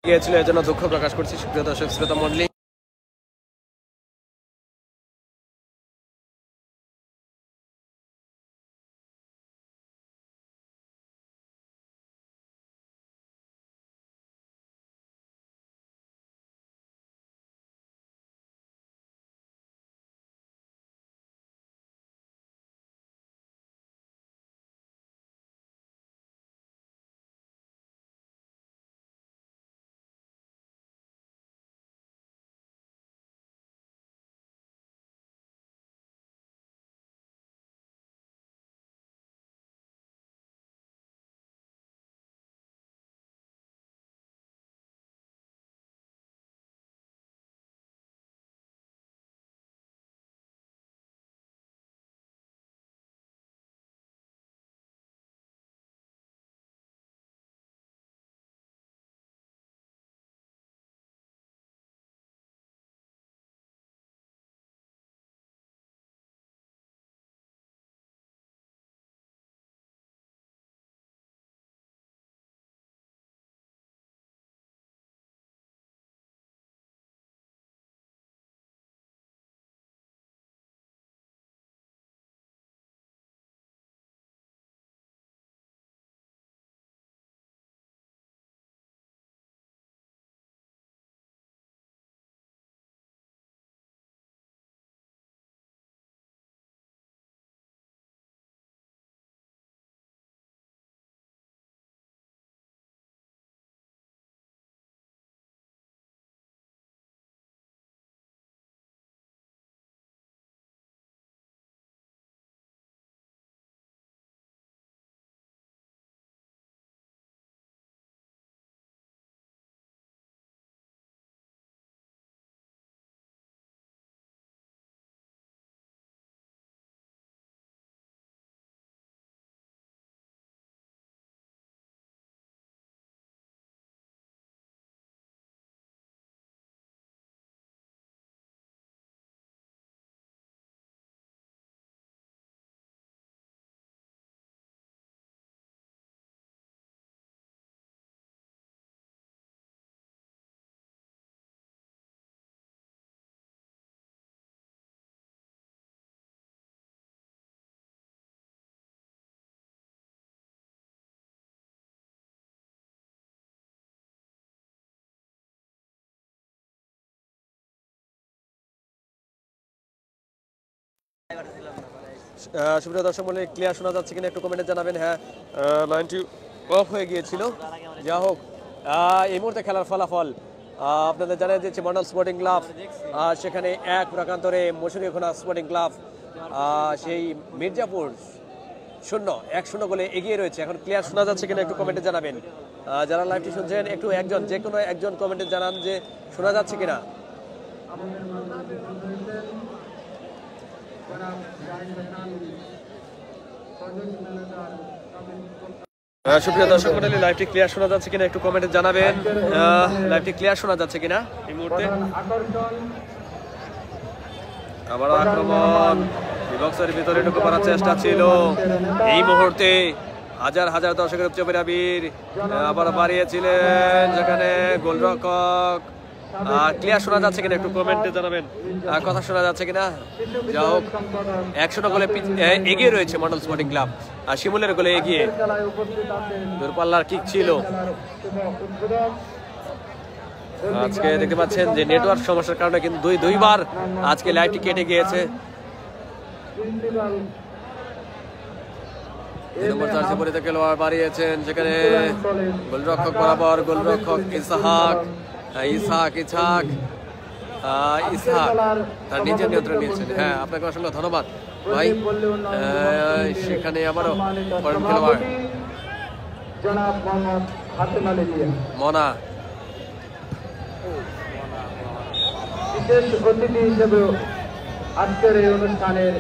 গিয়েছিল, এজন্য দুঃখ প্রকাশ করছি সুপ্রিয় দর্শক শ্রোতা মণ্ডলী। সুপ্রিয় দর্শক মণ্ডলী, ক্লিয়ার শোনা যাচ্ছে কিনা একটু কমেন্টে জানাবেন। হ্যাঁ, লাইনটি অফ হয়ে গিয়েছিল। যা হোক, এই মুহূর্তে খেলার ফলাফল আপনাদের জানিয়ে দিচ্ছি। মন্ডল স্পোর্টিং ক্লাব সেখানে 1 প্রকান্তরে মশুরিয়াখোনা স্পোর্টিং ক্লাব সেই মির্জাপুর 1-0 গোলে এগিয়ে রয়েছে। এখন ক্লিয়ার শোনা যাচ্ছে কিনা একটু কমেন্টে জানাবেন। যারা লাইভটি শুনছেন একটু যে কোনো একজন কমেন্টে জানান যে শোনা যাচ্ছে কিনা। সুপ্রিয় দর্শক মণ্ডলী, লাইভটি ক্লিয়ার শোনা যাচ্ছে কিনা একটু কমেন্টে জানাবেন। লাইভটি ক্লিয়ার শোনা যাচ্ছে কিনা এই মুহূর্তে। আবার আক্রমণ, বিভক্সের ভিতরে ঢুকে পড়ার চেষ্টা ছিল। এই মুহূর্তে হাজার হাজার দর্শকের উপচে ভিড় আবার বাড়িয়েছিলেন যেখানে গোলরক্ষক। ক্লিয়ার শোনা যাচ্ছে কিনা একটু কমেন্টে জানাবেন। কথা শোনা যাচ্ছে কিনা। যা হোক, 1-0 গোলে এগিয়ে রয়েছে মন্ডল স্পোর্টিং ক্লাব। শিমুলের গোলে এগিয়ে, দূরপাল্লার কিক ছিল। আজকে দেখতে পাচ্ছেন যে নেটওয়ার্ক সমস্যার কারণে কিন্তু দুইবার আজকে লাইভটি কেটে গিয়েছে। নম্বর 4 পরিতে খেলোয়াড় বাড়িয়েছেন যেখানে গোলরক্ষক বরাবর, গোলরক্ষক ইসহাক তার নিজের নিয়ন্ত্রণ নিয়েছেন। হ্যাঁ, আপনাকে অসংখ্য ধন্যবাদ ভাই। সেখানে আবারও খেলোয়াড় মনা বিশেষ অতিথি হিসেবে আজকের এই অনুষ্ঠানের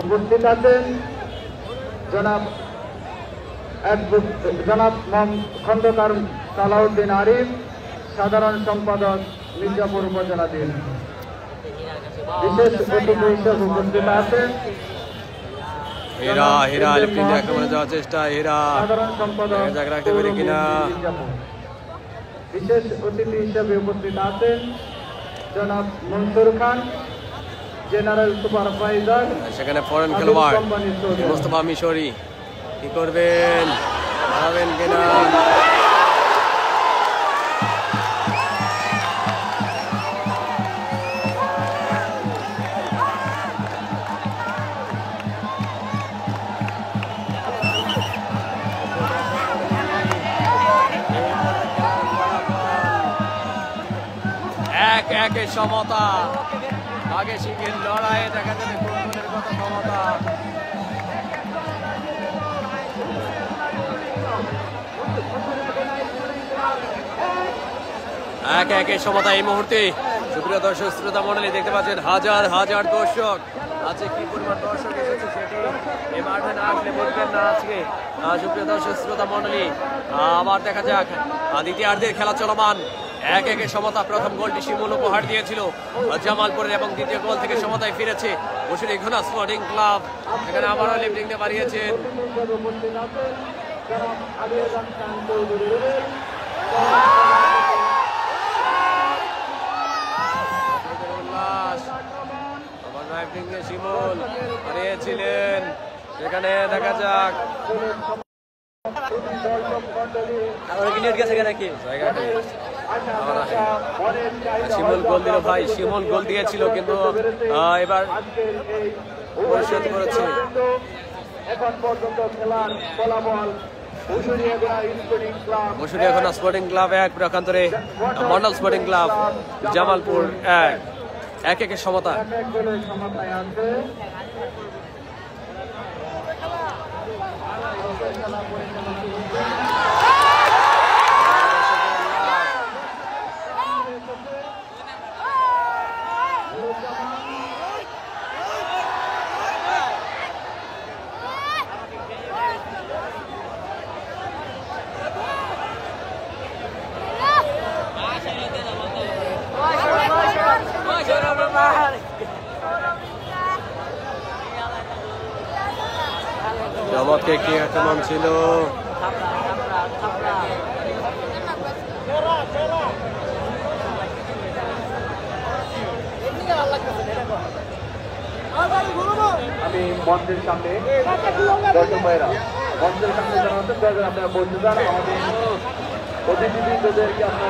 উপস্থিত আছেন জনাব খন্দকার সালাউদ্দিন আরিফ, সাধারণ সম্পাদক মির্জাপুর উপজেলা দিন। বিশেষ অতিথি হিসেবে উপস্থিত আছেন হীরা লিফটিং আক্রমণে যাওয়ার চেষ্টা। হীরা সাধারণ সম্পাদক রাখতে পারে কিনা। বিশেষ অতিথি হিসেবে উপস্থিত আছেন জনাব মনসুর খান, জেনারেল সুপারভাইজার। সেখানে ফরেন খেলোয়াড় মোস্তফা মিশরি কি করবেন, হারাবেন কিনা? একে সমতা, আগে সিংহের লড়াইয়ে দেখা যাবে কোন দলের কত ক্ষমতা। একে সমতা এই মুহূর্তে। সুপ্রিয় দর্শক শ্রোতা মণ্ডলী দেখতে পাচ্ছেন হাজার হাজার দর্শক আছে। কি পরিমাণ দর্শক এসেছে সেটি এই মাঠে না আসলে বুঝবেন না আজকে। সুপ্রিয় দর্শক শ্রোতা মণ্ডলী আবার দেখা যাক দ্বিতীয়ার্ধের খেলা চলমান। একে সমতা। প্রথম গোলটি শিমুল উপহার দিয়েছিল জামালপুরের এবং দ্বিতীয় গোল থেকে সমতায় ফিরেছে মুশিরীঘোনা স্পোর্টিং ক্লাব। এখানে আবারও লিফটিংটা বাড়িয়েছেন। শিমুল হারিয়েছিলেন, সেখানে দেখা যাক শিমুল গোল দিল। ভাই শিমুল গোল দিয়েছিল কিন্তু এবার পরিশোধ করেছে। এখন পর্যন্ত খেলার ফলাফল মুশিরীঘোনা স্পোর্টিং ক্লাব 1, প্রকান্তরে মন্ডল স্পোর্টিং ক্লাব জামালপুর 1। একে সমতা। চমৎকার একটি আক্রমণ ছিল। আমি মঞ্চের সামনে দর্শক ভাইরা মঞ্চের সামনে যারা আছেন দয়া করে আপনারা বলতে চান আমাদের অতিথিবৃন্দদেরকে আপনারা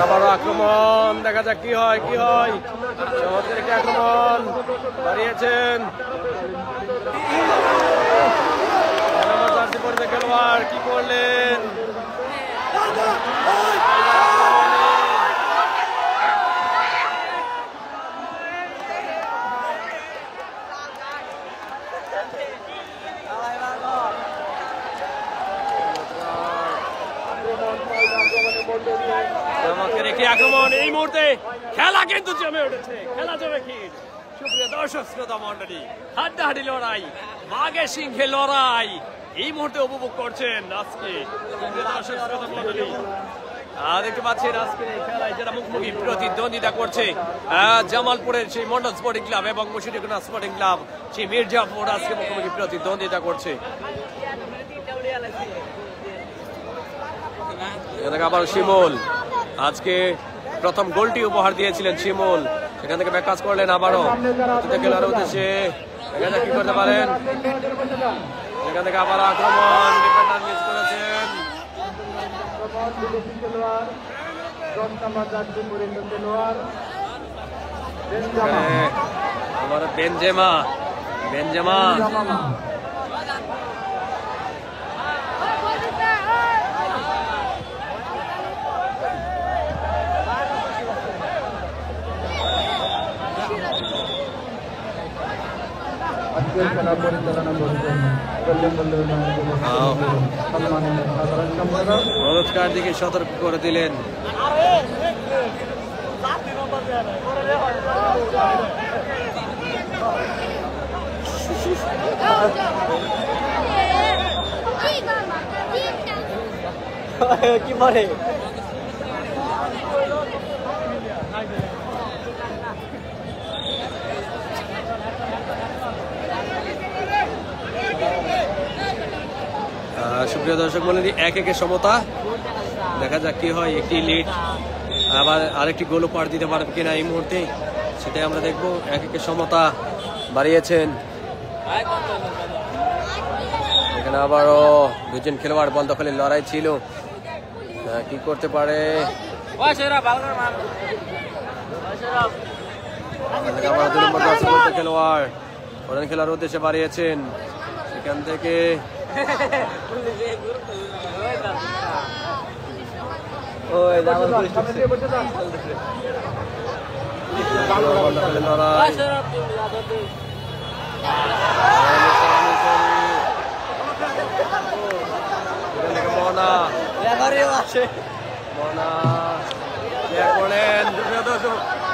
আবারও আক্রমণ, দেখা যাক কি হয় কি হয়। চমৎকার একটি আক্রমণ বাড়িয়েছেন খেলোয়াড়, কি করলেন? চমৎকার একটি আক্রমণ এই মুহূর্তে। খেলা কিন্তু জমে উঠেছে, খেলা জমে কি। সুপ্রিয় দর্শক শ্রোতা মন্ডলী, হাড্ডাহাড্ডি লড়াই, বাঘে সিংহে লড়াই এই মুহূর্তে উপভোগ করছেন আজকে। দর্শক শ্রোতা মন্ডলী দেখতে পাচ্ছেন আজকের এই খেলায় যারা মুখোমুখি প্রতিদ্বন্দ্বিতা করছে জামালপুরের সেই মন্ডল স্পোর্টিং ক্লাব এবং মুশিরীঘোনা স্পোর্টিং ক্লাব সেই মির্জাপুর আজকে মুখোমুখি প্রতিদ্বন্দ্বিতা করছে। আবার শিমুল আজকে প্রথম গোলটি উপহার দিয়েছিলেন শিমুল, সেখান থেকে ব্যাক পাস করলেন আবারও খেলার উদ্দেশ্যে। এখানে কি করতে পারেন, এখান থেকে আবার আক্রমণ, ডিফেন্ডার মিস করেছেন। আবার বেনজেমা খেলা পরিচালনা করছেন পুরস্কার দিকে সতর্ক করে দিলেন। কি বলে সুপ্রিয় দর্শক মণ্ডলী 1-1 সমতা। দেখা যাক কি হয়, একটি লিড আবার আরেকটি গোলও পার দিতে পারবে কিনা এই মুহূর্তে, সেটাই আমরা দেখবো। 1-1 সমতা বাড়িয়েছেন এখানে। আবারও দুজন খেলোয়াড় বল দখলের লড়াই ছিল, কি করতে পারে। আবার 2 নম্বর খেলোয়াড় প্রধান খেলার উদ্দেশ্যে বাড়িয়েছেন সেখান থেকে।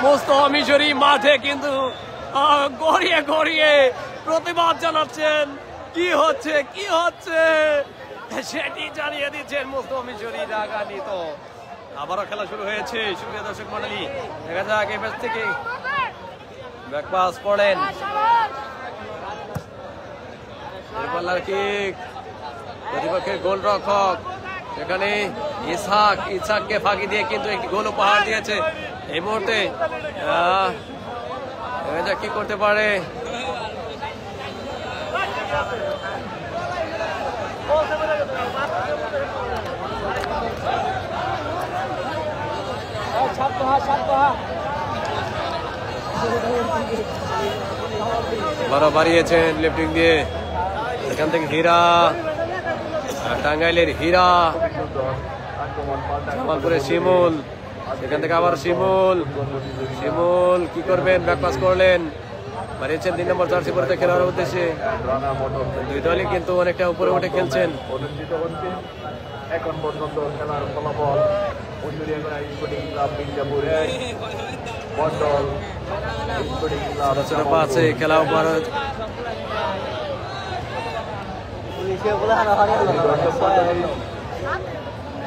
মোস্তফা মিশরী মাঠে কিন্তু গড়িয়ে গড়িয়ে প্রতিবাদ জানাচ্ছেন। কি হচ্ছে কি হচ্ছে সেটি জানিয়ে দিচ্ছেন মোস্তফা মিশরী রাগান্বিত। আবারও খেলা শুরু হয়েছে। সুপ্রিয় দর্শক মণ্ডলী, দেখা যাক এই ম্যাচ থেকে ব্যাক পাস পড়েন কিক, প্রতিপক্ষের গোলরক্ষক এখানে ইসহাককে ফাঁকি দিয়ে কিন্তু একটি গোল উপহার দিয়েছে এই মুহূর্তে। কি করতে পারে। বড় বাড়িয়েছেন লিফটিং দিয়ে, এখান থেকে হীরা, টাঙ্গাইলের হীরা, জামালপুরের শিমুল, সেখান থেকে আবার শিমুল কি করবেন, ব্যাকপাস করলেন, বাড়িয়েছেন 3 নম্বর জার্সি পরে খেলার উদ্দেশ্যে। দুই দলই কিন্তু অনেকটা উপরে উঠে খেলছেন। এখন পর্যন্ত খেলার ফলাফল আছে খেলা উপহার।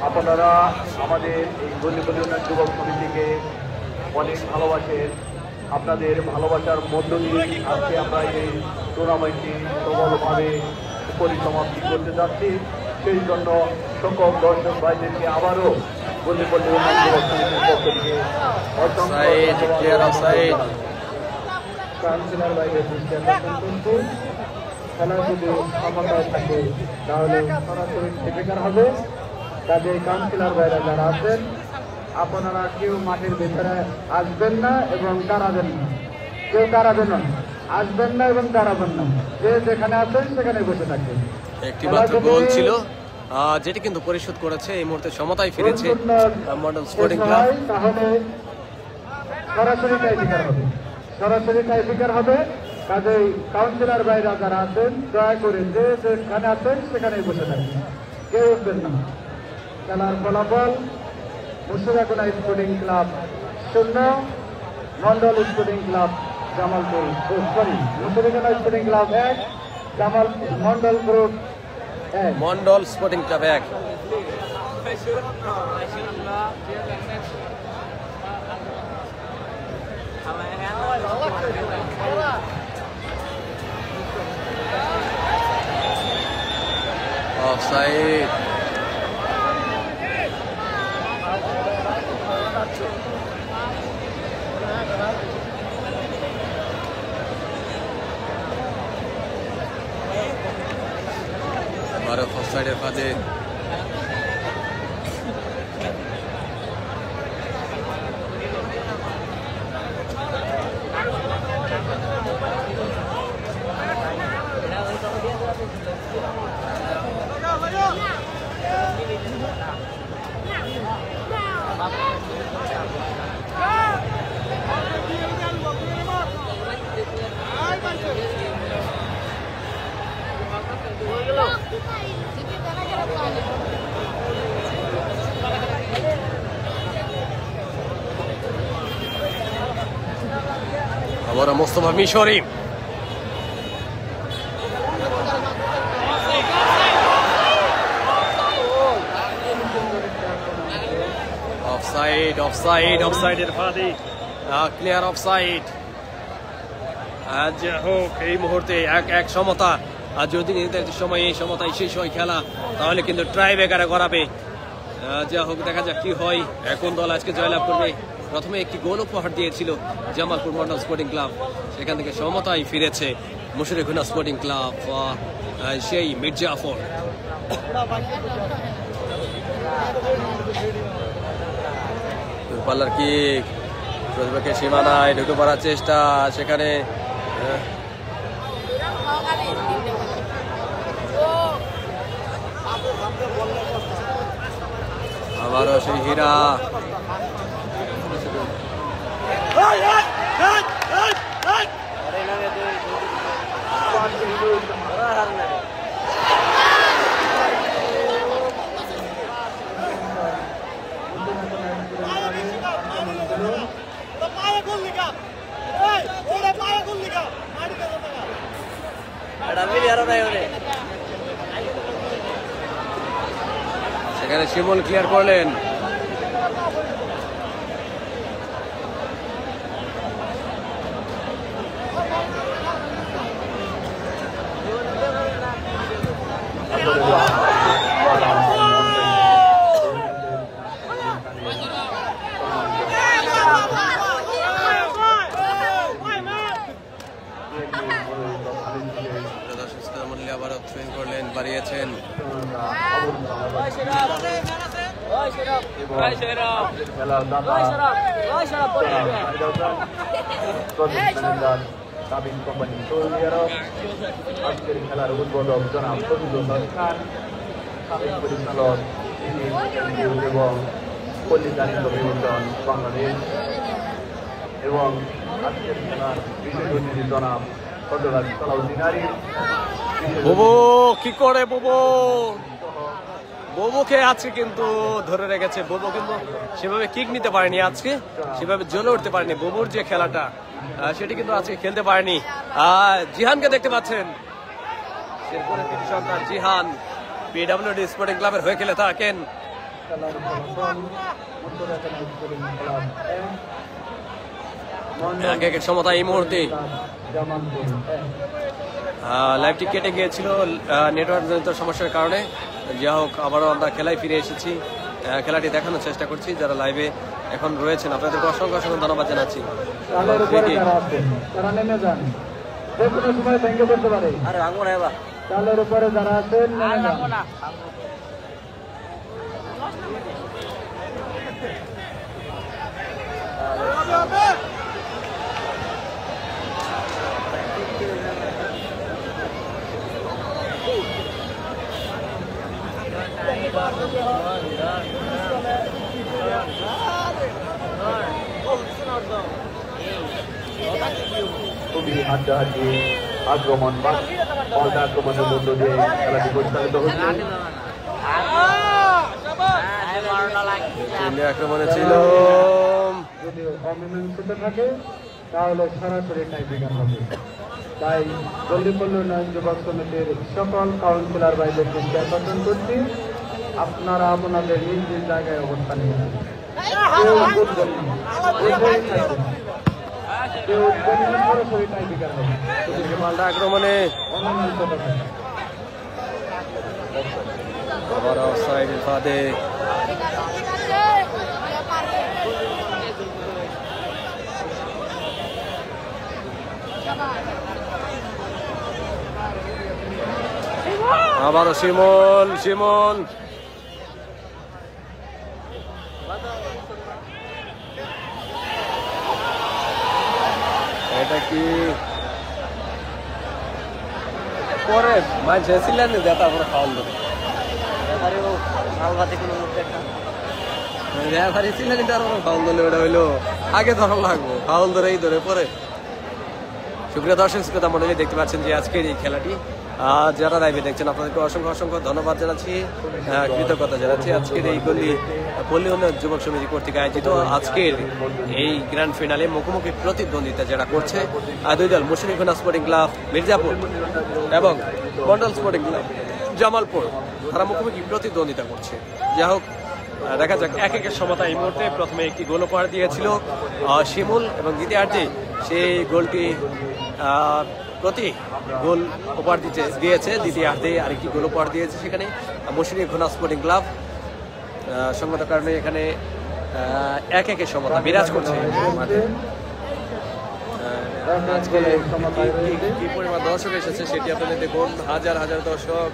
আপনারা আমাদের এই গল্লিপল্লী উন্নয়ন যুবক সমিতিকে অনেক ভালোবাসেন। আপনাদের ভালোবাসার মধ্য দিয়ে আজকে আমরা এই টুর্নামেন্টটি সফলভাবে পরিসমাপ্তি করতে যাচ্ছি। সেই জন্য সকল দর্শক ভাইদেরকে আবারও গল্লিপল্লী উন্নয়ন যুবক সমিতির পক্ষ থেকে কাউন্সিলর ভাইদের দৃষ্টি আকর্ষণ করছি। খেলা যদি ক্ষমতায় থাকে তাহলে সরাসরি স্পিকার হবে। তাদের কাউন্সিলর ভাইরা যারা আছেন আপনারা কেউ মাঠের ভেতরে আসবেন না এবং দাঁড়াবেন না, কেউ দাঁড়াবেন না, আসবেন না এবং দাঁড়াবেন না, যে যেখানে আছেন সেখানে বসে থাকবেন। একটি মাত্র গোল ছিল যেটি কিন্তু পরিশোধ করেছে এই মুহূর্তে সমতায় ফিরেছে মন্ডল স্পোর্টিং ক্লাব। তাহলে সরাসরি টাইপিকার হবে, সরাসরি টাইপিকার হবে। কাজেই কাউন্সিলর ভাইরা যারা আছেন দয়া করে যে যেখানে আছেন সেখানে বসে থাকবেন, কেউ উঠবেন না। খেলার ফলাফল Murshidabad sporting club 0, Mondal sporting club Jamalpur, Murshidabad sporting club 1, Mondal group 1। Mondal sporting club 1। Offside. অফসাইডের ফাঁদে আবার মোস্তফা মিশরী অফসাইডের ফাঁদে ক্লিয়ার অফসাইড। আজ হোক এই মুহূর্তে 1-1 সমতা আর যদি নির্ধারিত সময় এই সমতায় শেষ হয় খেলা তাহলে কিন্তু ট্রাই ব্রেকারে করাবে। যা হোক দেখা যাক কি হয়, কোন দল আজকে জয়লাভ করবে। প্রথমে একটি গোল উপহার দিয়েছিল জামালপুর মন্ডল স্পোর্টিং ক্লাব, সেখান থেকে সমতায় ফিরেছে মুশাররফ স্পোর্টিং ক্লাব সেই মির্জাফর। দূরপাল্লার কিক, প্রতিপক্ষের সীমানায় ঢুকে পড়ার চেষ্টা, সেখানে আবারও সেই হীরা, সেখানে শিমুল ক্লিয়ার করলেন। আবারও থ্রোইং করলেন, বাড়িয়েছেন। আজকের খেলার উদ্বোধক জনাব ফজলুল খান, সাবেক পরিচালক এবং পল্লীদারিদ্র বিমোচন বাংলাদেশ, এবং আজকের খেলার বিশেষ অতিথি জনাব হযরত সালাউদ্দিন আরিফ। বুবু কি করে, বুবুকে আজকে কিন্তু ধরে রেখেছে। বুবু কিন্তু সেভাবে কিক নিতে পারেনি, আজকে সেভাবে জ্বলে উঠতে পারেনি। বুবুর যে খেলাটা সেটি কিন্তু আজকে খেলতে পারেনি। জিহানকে দেখতে পাচ্ছেন, শেরপুরের কৃতি সন্তান জিহান পিডব্লিউডি স্পোর্টিং ক্লাবের হয়ে খেলে থাকেন। সমতা এই মুহূর্তে লাইভটি কেটে গিয়েছিল নেটওয়ার্ক জনিত সমস্যার কারণে। যা হোক আবারও আমরা খেলায় ফিরে এসেছি, খেলাটি দেখানোর চেষ্টা করছি। যারা লাইভে এখন রয়েছেন আপনাদেরকে অসংখ্য অসংখ্য ধন্যবাদ জানাচ্ছি। চালের উপরে যারা আছেন খুবই হাড্ডাহাড্ডি আক্রমণ বা পাল্টা আক্রমণের মধ্য দিয়ে খেলাটি পরিচালিত হচ্ছে। আক্রমণে ছিল, যদি অমীমাংসিত থাকে তাহলে সরাসরি টাইব্রেকার হবে। তাই পল্লী উন্নয়ন যুবক সমিতির সকল কাউন্সিলর ভাইদেরকে আকর্ষণ করছি, আপনারা আপনাদের নিজ নিজ জায়গায় অবস্থান নেবেন। সরাসরি টাইব্রেকার হবে। পাল্টা আক্রমণে আবার অফসাইডের ফাঁদে আবারও শিমুল এটা কি পরে মাঝে ছিলেন তারপরে খাওয়ান দেবে রেফারি ছিলেন তারপরে ফাউল ধরলে ওটা হইলো আগে ধরা লাগবো, ফাউল ধরেই ধরে পরে। সুপ্রিয় দর্শক শ্রোতা মণ্ডলী, দেখতে পাচ্ছেন যে আজকের এই খেলাটি যারা লাইভে দেখছেন আপনাদেরকে অসংখ্য অসংখ্য ধন্যবাদ জানাচ্ছি, কৃতজ্ঞতা জানাচ্ছি। আজকের এই পল্লী উন্নয়ন যুবক সমিতি কর্তৃক আয়োজিত আজকের এই গ্র্যান্ড ফিনালে মুখোমুখি প্রতিদ্বন্দ্বিতা যারা করছে দুই দল, মুশাররফ স্পোর্টিং ক্লাব মির্জাপুর এবং মন্ডল স্পোর্টিং ক্লাব জামালপুর, তারা মুখোমুখি প্রতিদ্বন্দ্বিতা করছে। যাই হোক দেখা যাক 1-1 সমতা। এই মুহূর্তে প্রথমে একটি গোল উপহার দিয়েছিল শিমুল এবং দ্বিতীয়ার্ধে সেই গোলটি প্রতি গোল উপহার দিয়েছে। দ্বিতীয়ার্ধে আরেকটি গোল উপহার দিয়েছে সেখানে মৌসুমী ঘোনা স্পোর্টিং ক্লাব। সঙ্গত কারণে এখানে 1-1 সমতা বিরাজ করছে মাঠে। আজকে কি পরিমাণ দর্শক এসেছে সেটি আপনাদের দেখুন, হাজার হাজার দর্শক।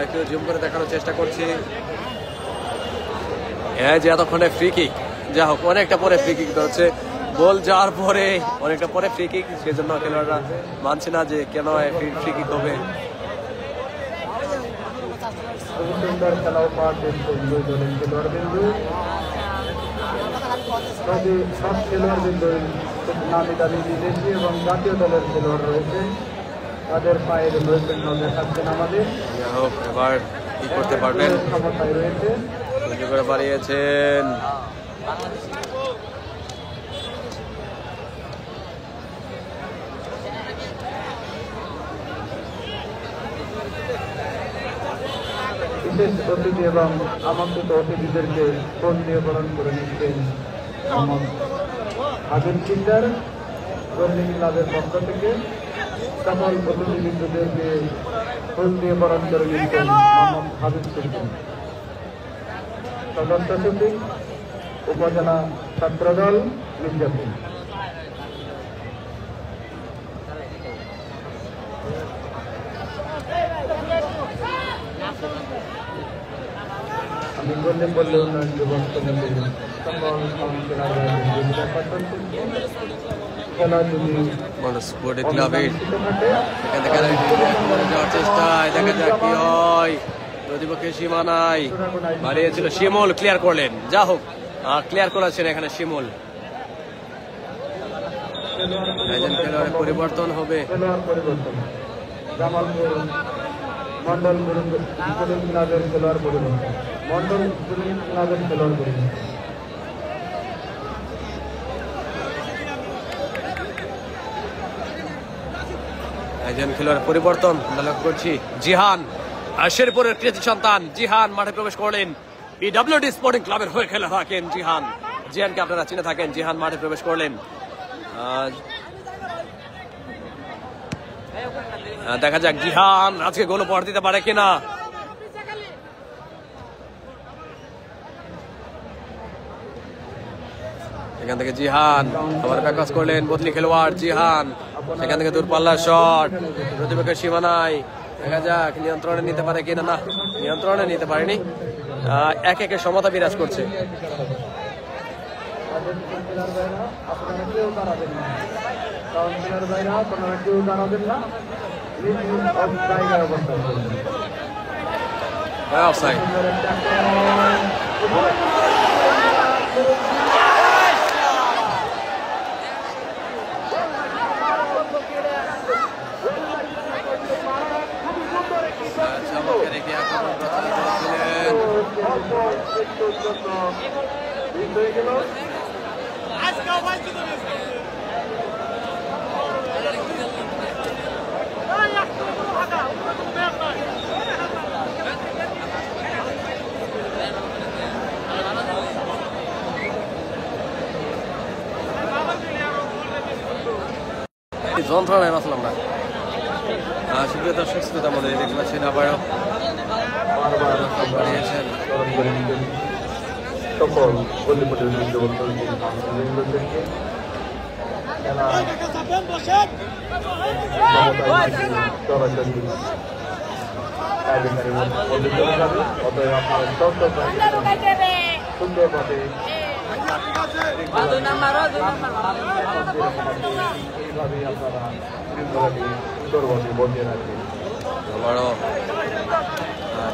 একটু জুম করে দেখানোর চেষ্টা করছি। যে এতক্ষণে ফ্রি কিক, যা হোক অনেকটা পরে ফ্রি কিক ধরছে, গোল যাওয়ার পরে অনেকটা পরে ফ্রি কিক, সেজন্য খেলোয়াড়রা মানছে না যে কেন ফ্রি কিক হবে। সুন্দর খেলা উপহার দিচ্ছেন দুই দলের খেলোয়াড়বৃন্দু। সব খেলোয়াড়বৃন্দু নামি দামি বিদেশি এবং জাতীয় দলের খেলোয়াড় রয়েছে, তাদের পায়ের নৈপুণ্য দেখাচ্ছেন আমাদের। যাই হোক এবার কি করতে পারবেন, ক্ষমতায় রয়েছে, করে বাড়িয়েছেন। বিশেষ অতিথি এবং আমন্ত্রিত অতিথিদেরকে ফোন দিয়ে বরণ করে নিচ্ছেন হাবিব সিকদার কর্মী ক্লাবের পক্ষ থেকে। সকল অতিথিবৃন্দদেরকে ফোন দিয়ে বরণ করে নিচ্ছেন হাবিব সিকদার, সদস্য সচিব উপজেলা ছাত্রদল মির্জাপুর। আমি বললে উন্নয়ন যুবক সমিতির সকল খেলা যদি স্পোর্টিং ক্লাবের যাওয়ার চেষ্টায় দেখা যাক কি হয়। প্রতিপক্ষের সীমানায় বাড়িয়েছিল শিমুল, ক্লিয়ার করলেন। যা হোক ক্লিয়ার করেছেন এখানে শিমুল। খেলোয়াড়ের পরিবর্তন হবে। জামালপুর মন্ডল ক্লাবের খেলোয়াড় পরিবর্তন, মন্ডল ক্লাবের খেলোয়াড় পরিবর্তন। একজন খেলোয়াড় পরিবর্তন লক্ষ্য করছি। জিহান শেরপুরের কৃতি সন্তান জিহান মাঠে প্রবেশ করলেন। পিডব্লিউডি স্পোর্টিং ক্লাবের হয়ে খেলে থাকেন জিহান। জিহানকে আপনারা চিনে থাকেন। জিহান মাঠে প্রবেশ করলেন। দেখা যাক জিহান আজকে গোল উপহার দিতে পারে কিনা। এখান থেকে জিহান আবার ব্যাকপাস করলেন, বদলি খেলোয়াড় জিহান। সেখান থেকে দূরপাল্লার শট, প্রতিপক্ষের সীমানায়। দেখা যাক নিয়ন্ত্রণে নিতে পারে কিনা। না, নিয়ন্ত্রণে নিতে পারেনি। 1-1 সমতা বিরাজ করছে। অফসাইড। যন্ত্রণায় বাঁচলাম না। সুপ্রিয় দর্শক শ্রোতা মধ্যে দেখতে পাচ্ছেন আবারও বাড়িয়েছেন। সকল সুন্দরভাবে এইভাবেই আপনারা শৃঙ্খলাটি সুন্দরভাবে বজায় রাখবেন।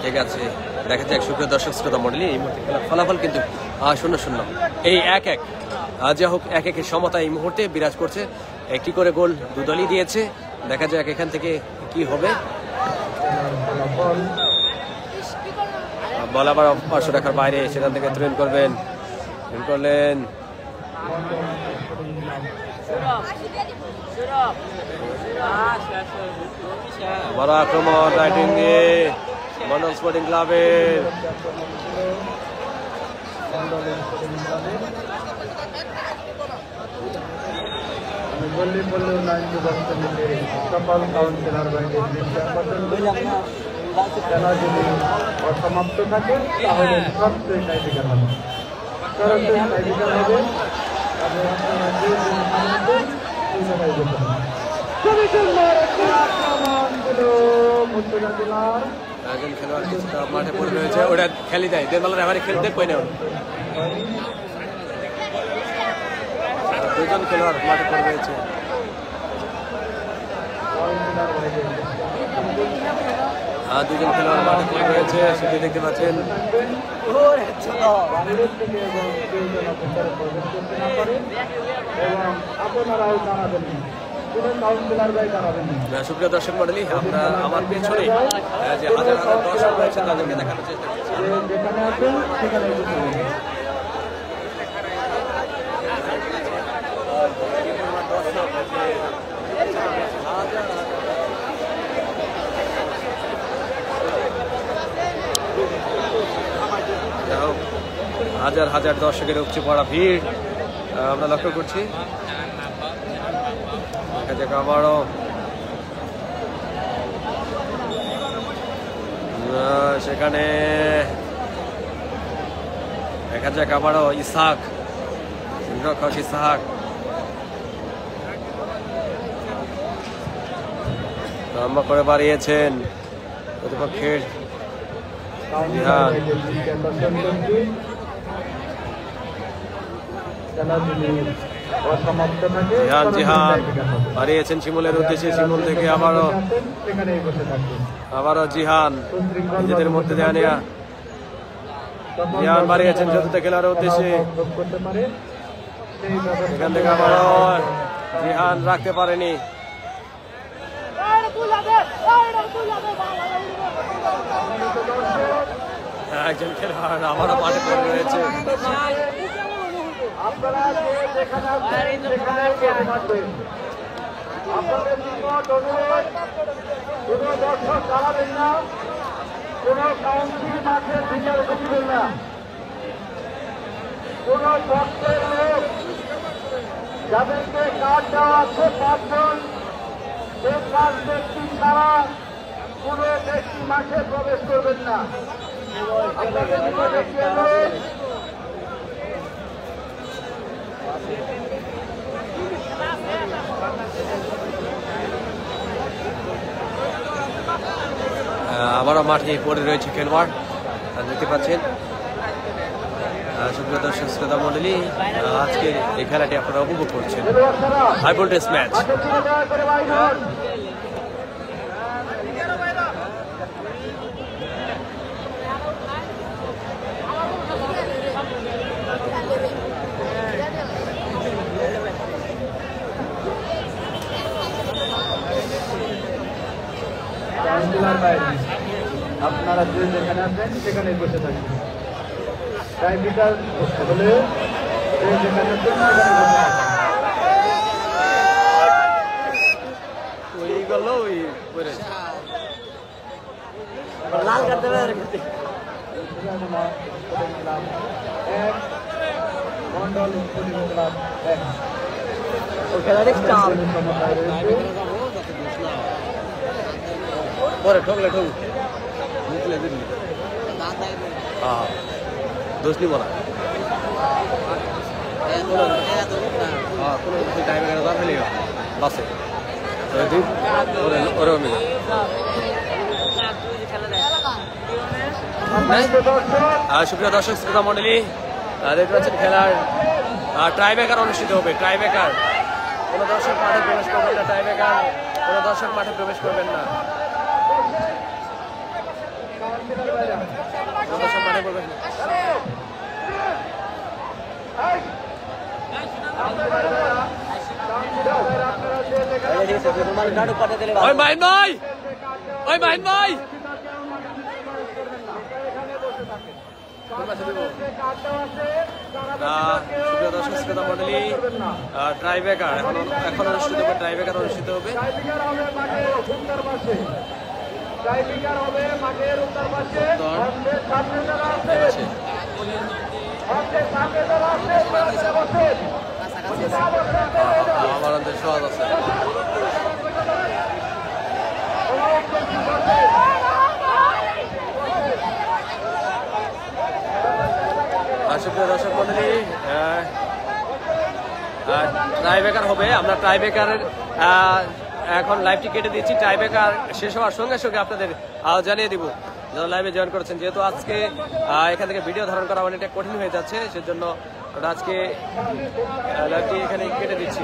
ঠিক আছে, দেখা যাক সুপ্রিয় দর্শক শ্রোতা মন্ডলী, এই মুহূর্তে খেলার ফলাফল কিন্তু 0-0। এই 1-1 যা হোক 1-1 সমতা এই মুহূর্তে বিরাজ করছে। একটি করে গোল দুদলই দিয়েছে। দেখা যাক এখান থেকে কি হবে। বল আবার 500 টাকার বাইরে, সেখান থেকে ত্রেন করলেন। বড় আক্রমণ রাইটিং দিয়ে মন্ডল স্পোর্টিং ক্লাবের। আমি বললেও লাইন বক্স থেকে সকল কাউন্সিলর বাইরে খেলা যদি অসমাপ্ত থাকে তাহলে সবচেয়ে টাইব্রেকার হবে, সরাসরি টাইব্রেকার হবে। তবে আপনারা যে আনন্দ সেই জায়গায় যেতে হবে। খুবই সুন্দর একটি আক্রমণ ছিল মুর্তজা জেলার। একজন খেলোয়াড় কিছুটা মাঠে পড়ে রয়েছে, ওটা খেলি দেয় দেনবালার এবারে খেলতে কই না, দুজন খেলোয়াড় মাঠে পড়ে রয়েছে। দুজন খেলোয়াড় মাঠে পড়ে রয়েছে, সেটি দেখতে পাচ্ছেন। এবং আপনারাও জানাবেন, কোনো কাউন্সিলর ভাই জানাবেন। সুপ্রিয় দর্শক মণ্ডলী, আমরা আমার পেছনে যে হাজার হাজার দর্শক রয়েছে তাদেরকে দেখানোর চেষ্টা করছি। যেখানে আছেন সেখানে হাজার হাজার দর্শকের উপচে পড়া ভিড় আমরা লক্ষ্য করছি। দেখা যাক আবারও সেখানে দেখা যাক আবারও ইসহাক, রক্ষক ইসহাক লম্বা করে বাড়িয়েছেন প্রতিপক্ষের জিহান। জিহান বাড়িয়েছেন শিমুলের উদ্দেশ্যে, শিমুল থেকে আবারও জিহান নিজেদের মধ্যে দেয়া নেয়া। জিহান বাড়িয়েছেন চতুর্থ খেলার উদ্দেশ্যে, এখান থেকে আবারও জিহান রাখতে পারেনি। একজন খেলোয়াড় আবারও মাঠে পড়ে রয়েছে। আপনারা যেখানে আছেন সেখানে থাকবেন। আপনাদের নিকট অনুরোধ, কোনো দর্শক দাঁড়াবেন না, কোনো কাউন্সিল মাঠের ভিতরে ঢুকবেন না, কোনো পক্ষের লোক যাদেরকে কার্ড দেওয়া আছে 5 জন, সে 5 ব্যক্তি ছাড়া কোনো ব্যক্তি মাঠে প্রবেশ করবেন না। আপনাদের নিকট একটি অনুরোধ, আবারও মাঠে পড়ে রয়েছে খেলোয়াড়, দেখতে পাচ্ছেন। সুপ্রিয় দর্শক শ্রোতা মণ্ডলী, আজকে এই খেলাটি আপনারা উপভোগ করছেন, হাই ভোল্টেজ ম্যাচ। আপনারা যে যেখানে আছেন সেখানে বসে থাকবেন। টাইব্রেকার হলে যে যেখানে আছেন সেখানে বসে পরে ঠকলে ঠক নিকলে দিন, দোষ নিব না, কোনো টাইমে কেন দরকার নেই বাসে সুপ্রিয় দর্শক শ্রোতা মন্ডলী, দেখতে পাচ্ছেন খেলার টাইব্রেকার অনুষ্ঠিত হবে। টাইব্রেকার, কোনো দর্শক মাঠে প্রবেশ করবেন না। টাইব্রেকার, কোনো দর্শক মাঠে প্রবেশ করবেন না। মাঠে করবেন না। ওই মাইন ভাই, ওই মাইন ভাই, সুপ্রিয় দর্শক শ্রোতা মন্ডলী, টাইব্রেকার এখন অনুষ্ঠিত হবে। টাইব্রেকার অনুষ্ঠিত হবে। আমার অন্তর সহজ আছে। সুপ্রিয় দর্শক মন্ডলী, টাইব্রেকার হবে। আমরা টাইব্রেকারের এখন লাইভটি কেটে দিচ্ছি। টাইব্রেকার শেষ হওয়ার সঙ্গে সঙ্গে আপনাদের জানিয়ে দিব যারা লাইভে জয়েন করেছেন। যেহেতু আজকে এখান থেকে ভিডিও ধারণ করা অনেকটা কঠিন হয়ে যাচ্ছে, সেজন্য আজকে লাইভটি এখানে কেটে দিচ্ছি।